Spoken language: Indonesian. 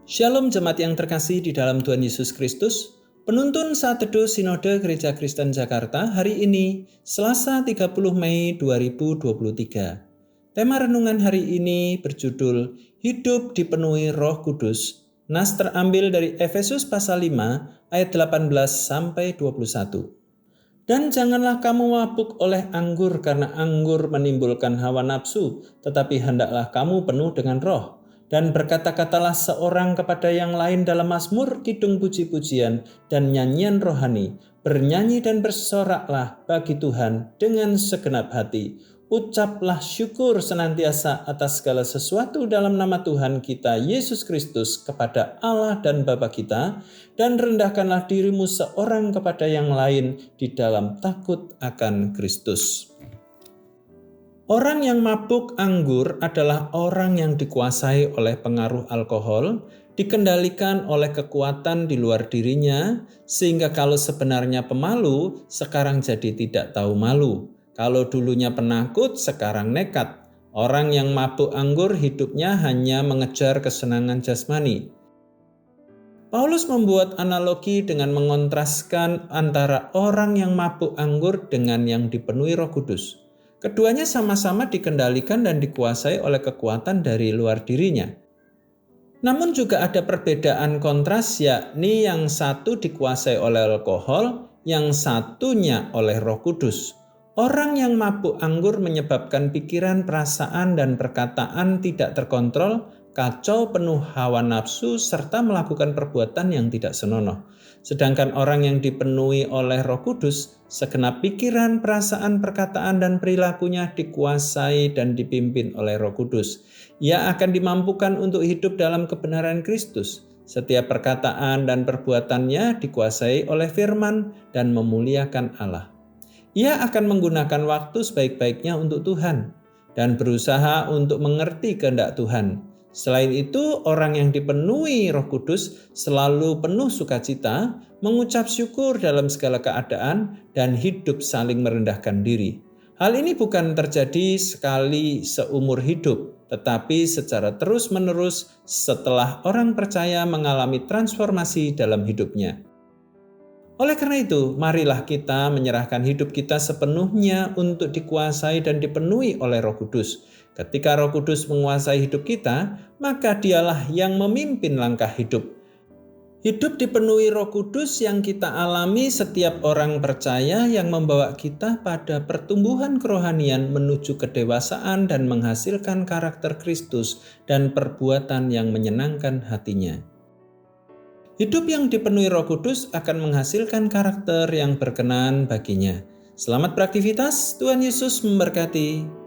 Shalom jemaat yang terkasih di dalam Tuhan Yesus Kristus. Penuntun saat teduh Sinode Gereja Kristen Jakarta hari ini, Selasa 30 Mei 2023. Tema renungan hari ini berjudul Hidup Dipenuhi Roh Kudus. Nas terambil dari Efesus pasal 5 ayat 18 sampai 21. Dan janganlah kamu mabuk oleh anggur karena anggur menimbulkan hawa nafsu, tetapi hendaklah kamu penuh dengan roh. Dan berkata-katalah seorang kepada yang lain dalam mazmur, kidung puji-pujian, dan nyanyian rohani. Bernyanyi dan bersoraklah bagi Tuhan dengan segenap hati. Ucaplah syukur senantiasa atas segala sesuatu dalam nama Tuhan kita Yesus Kristus kepada Allah dan Bapa kita, dan rendahkanlah dirimu seorang kepada yang lain di dalam takut akan Kristus. Orang yang mabuk anggur adalah orang yang dikuasai oleh pengaruh alkohol, dikendalikan oleh kekuatan di luar dirinya, sehingga kalau sebenarnya pemalu, sekarang jadi tidak tahu malu. Kalau dulunya penakut, sekarang nekat. Orang yang mabuk anggur hidupnya hanya mengejar kesenangan jasmani. Paulus membuat analogi dengan mengontraskan antara orang yang mabuk anggur dengan yang dipenuhi Roh Kudus. Keduanya sama-sama dikendalikan dan dikuasai oleh kekuatan dari luar dirinya. Namun juga ada perbedaan kontras, yakni yang satu dikuasai oleh alkohol, yang satunya oleh Roh Kudus. Orang yang mabuk anggur menyebabkan pikiran, perasaan, dan perkataan tidak terkontrol, kacau, penuh hawa nafsu, serta melakukan perbuatan yang tidak senonoh. Sedangkan orang yang dipenuhi oleh Roh Kudus, segenap pikiran, perasaan, perkataan, dan perilakunya dikuasai dan dipimpin oleh Roh Kudus. Ia akan dimampukan untuk hidup dalam kebenaran Kristus. Setiap perkataan dan perbuatannya dikuasai oleh firman dan memuliakan Allah. Ia akan menggunakan waktu sebaik-baiknya untuk Tuhan dan berusaha untuk mengerti kehendak Tuhan. Selain itu, orang yang dipenuhi Roh Kudus selalu penuh sukacita, mengucap syukur dalam segala keadaan, dan hidup saling merendahkan diri. Hal ini bukan terjadi sekali seumur hidup, tetapi secara terus-menerus setelah orang percaya mengalami transformasi dalam hidupnya. Oleh karena itu, marilah kita menyerahkan hidup kita sepenuhnya untuk dikuasai dan dipenuhi oleh Roh Kudus. Ketika Roh Kudus menguasai hidup kita, maka dialah yang memimpin langkah hidup. Hidup dipenuhi Roh Kudus yang kita alami setiap orang percaya yang membawa kita pada pertumbuhan kerohanian menuju kedewasaan dan menghasilkan karakter Kristus dan perbuatan yang menyenangkan hatinya. Hidup yang dipenuhi Roh Kudus akan menghasilkan karakter yang berkenan baginya. Selamat beraktivitas, Tuhan Yesus memberkati.